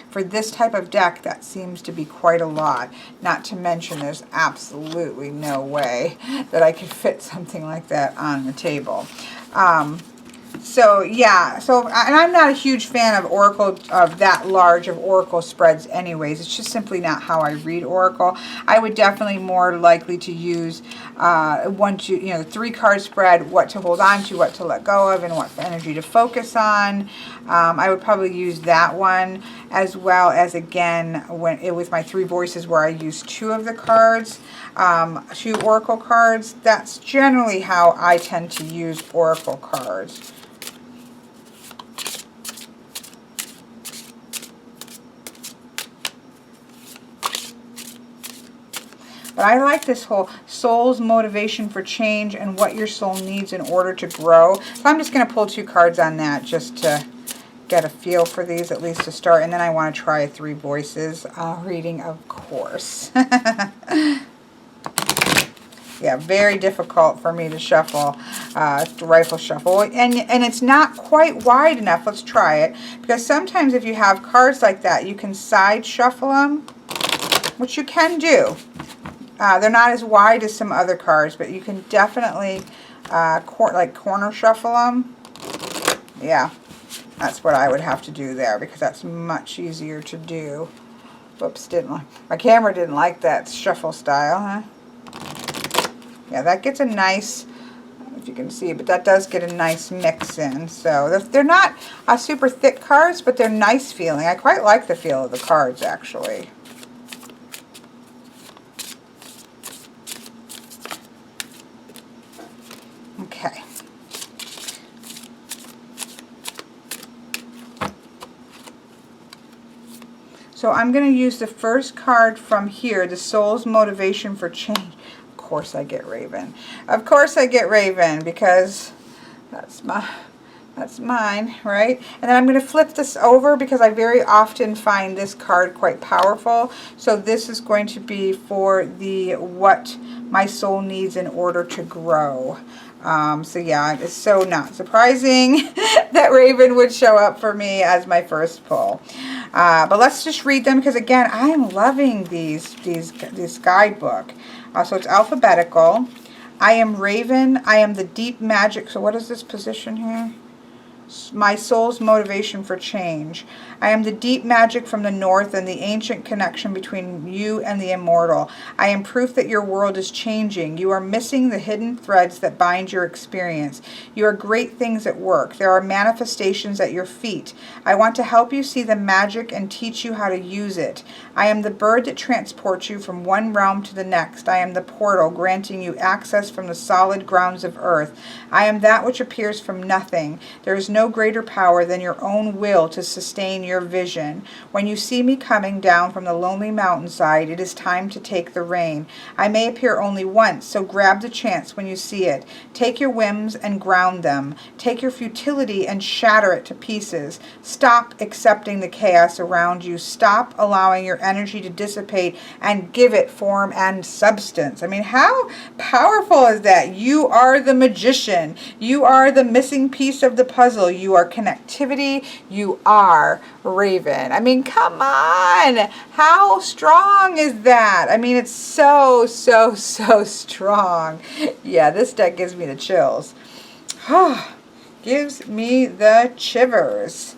S1: for this type of deck, that seems to be quite a lot. Not to mention there's absolutely no way that I could fit something like that on the table. So yeah, and I'm not a huge fan of Oracle, of that large of Oracle spreads anyways. It's just simply not how I read Oracle. I would definitely more likely to use the 3-card spread, what to hold on to, what to let go of, and what energy to focus on. I would probably use that one, as well as, again, with my 3 voices where I use 2 of the cards, 2 Oracle cards. That's generally how I tend to use Oracle cards. But I like this whole soul's motivation for change and what your soul needs in order to grow. So I'm just going to pull 2 cards on that just to get a feel for these, at least to start. And then I want to try a 3 voices reading, of course. Yeah, very difficult for me to shuffle, rifle shuffle. And it's not quite wide enough. Let's try it. Because sometimes if you have cards like that, you can side shuffle them, which you can do. They're not as wide as some other cards, but you can definitely corner shuffle them. Yeah, that's what I would have to do there because that's much easier to do. Whoops, my camera didn't like that shuffle style, huh? Yeah, that gets a nice, if you can see, but that does get a nice mix in. So they're not super thick cards, but they're nice feeling. I quite like the feel of the cards, actually. Okay. So I'm going to use the first card from here, the Soul's Motivation for Change. Of course I get Raven. Of course I get Raven, because that's mine, right? And then I'm going to flip this over because I very often find this card quite powerful. So this is going to be for the what my soul needs in order to grow. So yeah, it's so not surprising that Raven would show up for me as my first pull. But let's just read them, because again, I'm loving this guidebook. So it's alphabetical. I am Raven. I am the deep magic. So what is this position here? My soul's motivation for change. I am the deep magic from the north and the ancient connection between you and the immortal. I am proof that your world is changing. You are missing the hidden threads that bind your experience. You are great things at work. There are manifestations at your feet. I want to help you see the magic and teach you how to use it. I am the bird that transports you from one realm to the next. I am the portal granting you access from the solid grounds of earth. I am that which appears from nothing. There is no greater power than your own will to sustain your vision. When you see me coming down from the lonely mountainside, it is time to take the rein. I may appear only once, so grab the chance when you see it. Take your whims and ground them. Take your futility and shatter it to pieces. Stop accepting the chaos around you. Stop allowing your energy to dissipate and give it form and substance. I mean, how powerful is that? You are the magician. You are the missing piece of the puzzle. You are connectivity. You are Raven. I mean, come on. How strong is that? I mean, it's so, so, so strong. Yeah, this deck gives me the chills. Gives me the shivers.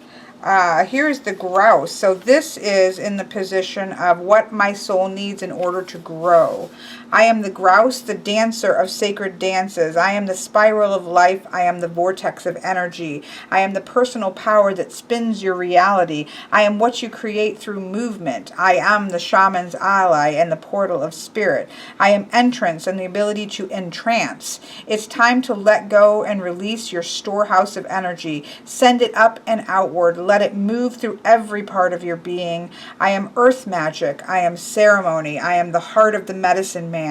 S1: Here's the grouse. So this is in the position of what my soul needs in order to grow. I am the grouse, the dancer of sacred dances. I am the spiral of life. I am the vortex of energy. I am the personal power that spins your reality. I am what you create through movement. I am the shaman's ally and the portal of spirit. I am entrance and the ability to entrance. It's time to let go and release your storehouse of energy. Send it up and outward. Let it move through every part of your being. I am earth magic. I am ceremony. I am the heart of the medicine man.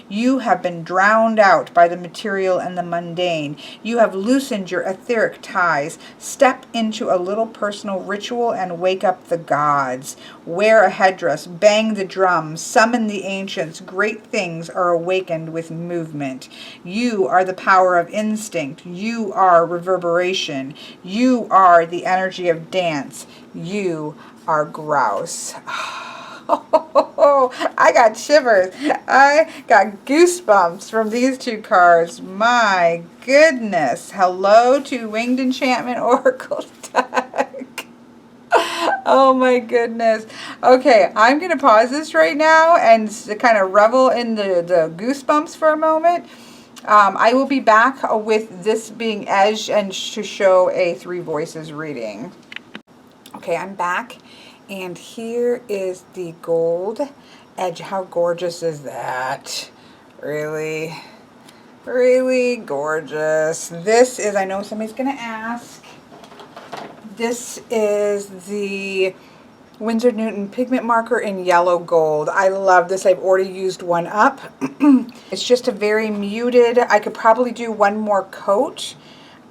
S1: You have been drowned out by the material and the mundane. You have loosened your etheric ties. Step into a little personal ritual and wake up the gods. Wear a headdress, bang the drum, summon the ancients. Great things are awakened with movement. You are the power of instinct. You are reverberation. You are the energy of dance. You are grouse. I got shivers. I got goosebumps from these two cards. My goodness. Hello to Winged Enchantment Oracle deck. Oh my goodness. Okay, I'm going to pause this right now and kind of revel in the goosebumps for a moment. I will be back with this being edged and to show a Three Voices reading. Okay, I'm back. And here is the gold edge. How gorgeous is that? Really, really gorgeous. This is, I know somebody's going to ask, this is the Winsor Newton pigment marker in yellow gold. I love this. I've already used one up. It's just a very muted, I could probably do one more coat,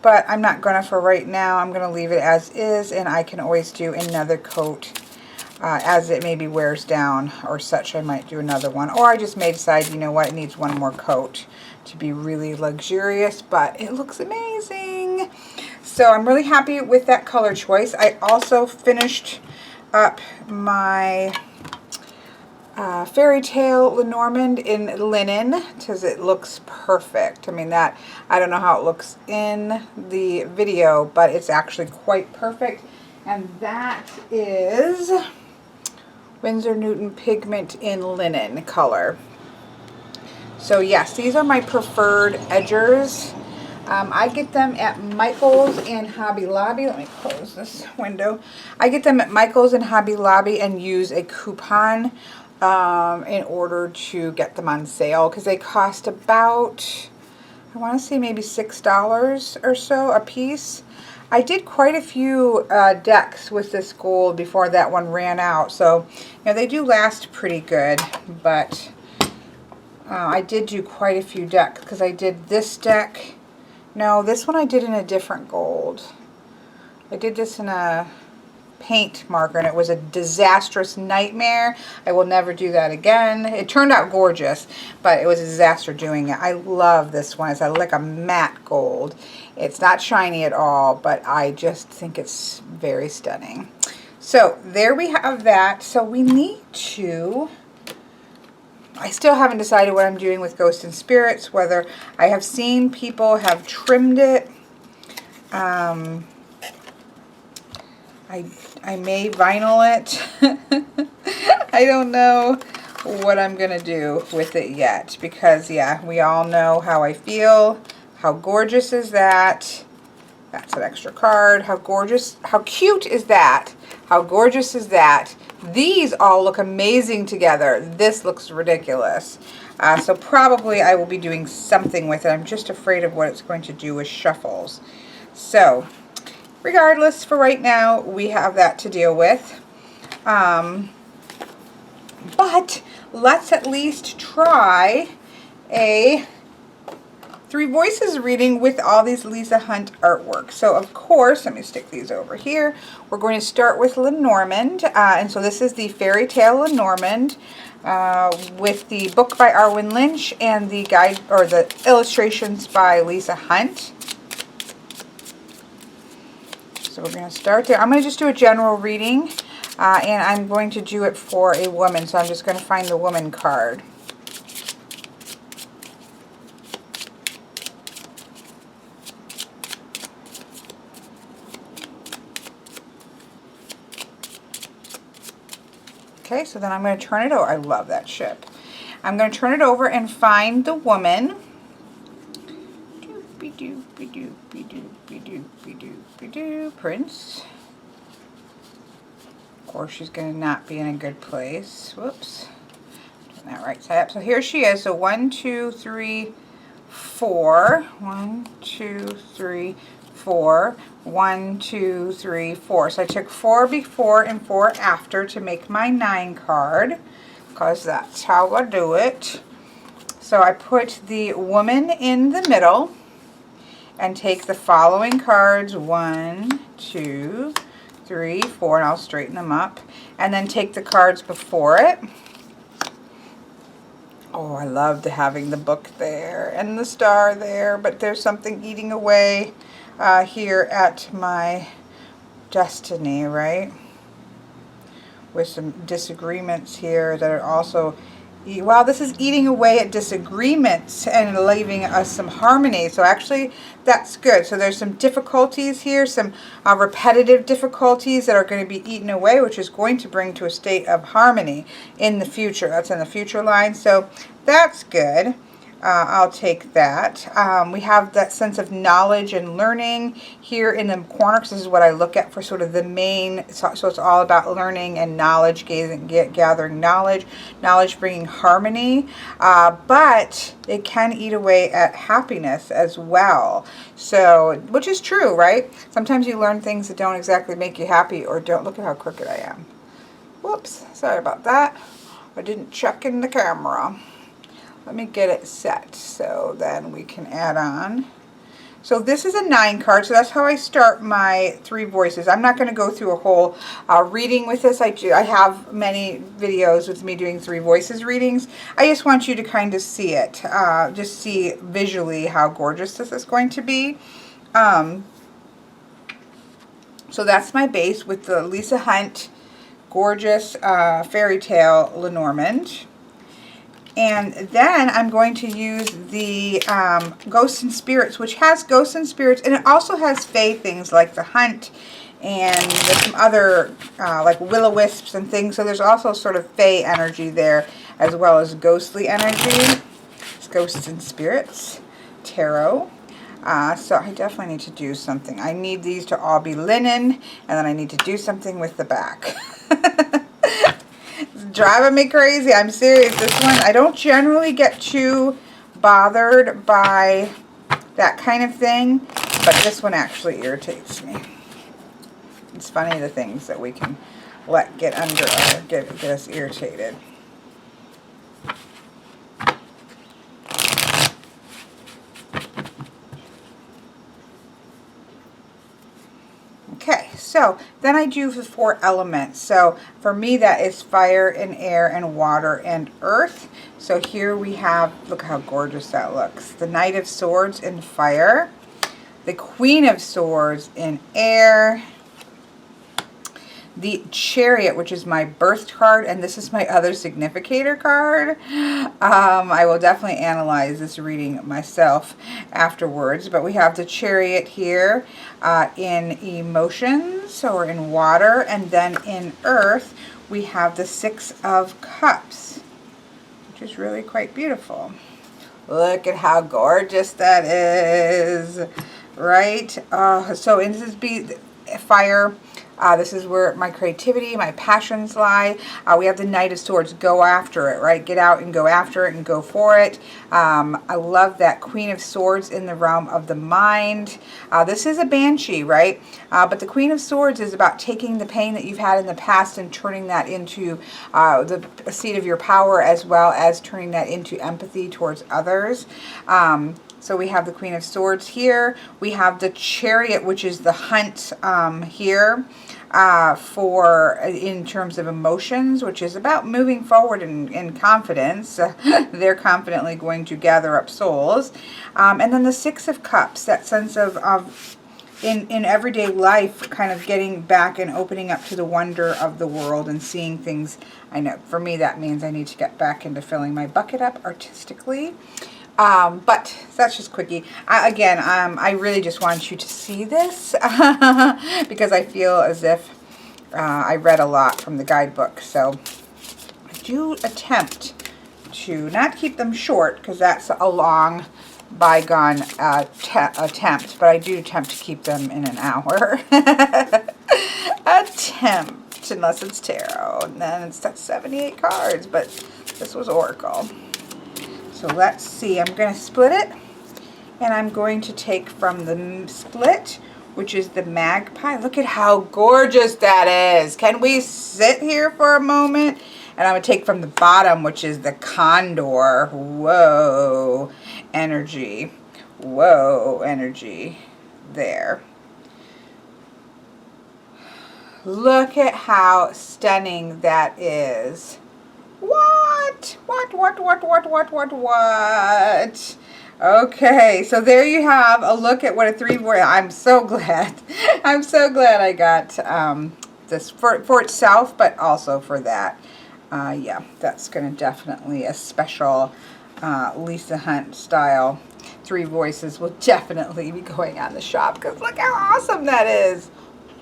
S1: but I'm not going to for right now. I'm going to leave it as is, and I can always do another coat as it maybe wears down or such. I might do another one, or I just may decide, you know what, it needs one more coat to be really luxurious, but it looks amazing. So I'm really happy with that color choice. I also finished up my Fairy Tale Lenormand in linen because it looks perfect. I mean, that, I don't know how it looks in the video, but it's actually quite perfect. And that is Winsor Newton pigment in linen color. So yes, these are my preferred edgers. I get them at Michael's and Hobby Lobby. Let me close this window. I get them at Michael's and Hobby Lobby and use a coupon in order to get them on sale because they cost about, I want to say maybe $6 or so a piece. I did quite a few decks with this gold before that one ran out, so you know they do last pretty good. But I did do quite a few decks because I did this deck. No, this one I did in a different gold. I did this in a paint marker and it was a disastrous nightmare. I will never do that again. It turned out gorgeous, but it was a disaster doing it. I love this one. It's like a matte gold. It's not shiny at all, but I just think it's very stunning. So there we have that. So we need to, I still haven't decided what I'm doing with Ghosts and Spirits, whether I have seen people have trimmed it. I may vinyl it. I don't know what I'm going to do with it yet because, yeah, we all know how I feel. How gorgeous is that? That's an extra card. How gorgeous, how cute is that? How gorgeous is that? These all look amazing together. This looks ridiculous. So probably I will be doing something with it. I'm just afraid of what it's going to do with shuffles. So regardless, for right now, we have that to deal with. But let's at least try a Three Voices reading with all these Lisa Hunt artwork. So of course, let me stick these over here. We're going to start with Lenormand. And so this is the Fairy Tale Lenormand with the book by Arwen Lynch and the guide or the illustrations by Lisa Hunt. So we're going to start there. I'm going to just do a general reading, and I'm going to do it for a woman, so I'm just going to find the woman card. Okay, so then I'm going to turn it over. I love that ship. I'm going to turn it over and find the woman. Prince. Of course, she's going to not be in a good place. Whoops. Doing that right side up. So here she is. So 1, 2, 3, 4. 1, 2, 3, 4. 1, 2, 3, 4. So I took 4 before and 4 after to make my 9 card, because that's how I do it. So I put the woman in the middle and take the following cards, 1, 2, 3, 4, and I'll straighten them up, and then take the cards before it. Oh, I loved having the book there and the star there, but there's something eating away here at my destiny, right? With some disagreements here that are also, well, this is eating away at disagreements and leaving us some harmony. So actually, that's good. So there's some difficulties here, some repetitive difficulties that are going to be eaten away, which is going to bring to a state of harmony in the future. That's in the future line. So that's good. I'll take that. We have that sense of knowledge and learning here in the corner, because this is what I look at for sort of the main, so it's all about learning and knowledge, gathering knowledge, bringing harmony, but it can eat away at happiness as well. So, which is true, right? Sometimes you learn things that don't exactly make you happy, or don't. Look at how crooked I am. Whoops, sorry about that. I didn't check in the camera. Let me get it set so then we can add on. So this is a 9 card, so that's how I start my Three Voices. I'm not going to go through a whole reading with this. I have many videos with me doing Three Voices readings. I just want you to kind of see it, just see visually how gorgeous this is going to be. So that's my base with the Lisa Hunt gorgeous Fairy Tale Lenormand. And then I'm going to use the Ghosts and Spirits, which has Ghosts and Spirits, and it also has Fae things like the Hunt, and there's some other like will-o-wisps and things. So there's also sort of Fae energy there, as well as ghostly energy. It's Ghosts and Spirits Tarot. So I definitely need to do something. I need these to all be linen, and then I need to do something with the back. It's driving me crazy. I'm serious. This one, I don't generally get too bothered by that kind of thing, but this one actually irritates me. It's funny the things that we can let get under get us irritated. Okay, so then I do the 4 elements. So for me, that is fire and air and water and earth. So here we have, look how gorgeous that looks. The Knight of Swords in fire, the Queen of Swords in air, the Chariot, which is my birth card, and this is my other significator card. I will definitely analyze this reading myself afterwards, but we have the Chariot here in emotions, or in water, and then in earth we have the 6 of Cups, which is really quite beautiful. Look at how gorgeous that is, right? So in this be fire. This is where my creativity, my passions lie. We have the Knight of Swords, go after it, right? Get out and go after it and go for it. I love that Queen of Swords in the realm of the mind. This is a banshee, right? But the Queen of Swords is about taking the pain that you've had in the past and turning that into the seat of your power, as well as turning that into empathy towards others. So we have the Queen of Swords here. We have the Chariot, which is the hunt here in terms of emotions, which is about moving forward in confidence. They're confidently going to gather up souls. And then the 6 of Cups, that sense of in everyday life, kind of getting back and opening up to the wonder of the world and seeing things. I know for me that means I need to get back into filling my bucket up artistically. But that's just quickie. I really just want you to see this because I feel as if I read a lot from the guidebook. So I do attempt to not keep them short, because that's a long bygone attempt, but I do attempt to keep them in an hour. Attempt, unless it's tarot, and then it's got 78 cards, but this was Oracle. So let's see, I'm going to split it, and I'm going to take from the split, which is the Magpie. Look at how gorgeous that is. Can we sit here for a moment? And I'm going to take from the bottom, which is the Condor. Whoa, energy. Whoa, energy there. Look at how stunning that is. What? Okay, so there you have a look at what a 3-voice. I'm so glad. I'm so glad I got this for itself, but also for that. Yeah, that's going to definitely a special Lisa Hunt style 3 voices will definitely be going on the shop, because look how awesome that is.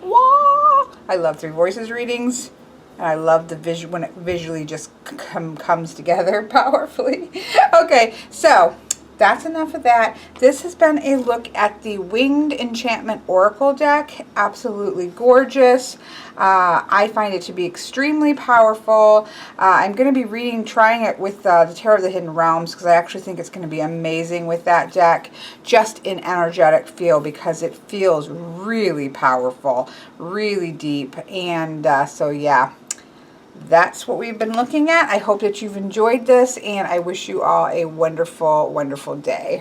S1: Wow! I love 3 voices readings. And I love the visual when it visually just comes together powerfully. Okay, so that's enough of that. This has been a look at the Winged Enchantment Oracle deck. Absolutely gorgeous. I find it to be extremely powerful. I'm going to be trying it with the Tarot of the Hidden Realms, because I actually think it's going to be amazing with that deck, just in energetic feel, because it feels really powerful, really deep. And so yeah, that's what we've been looking at. I hope that you've enjoyed this, and I wish you all a wonderful, wonderful day.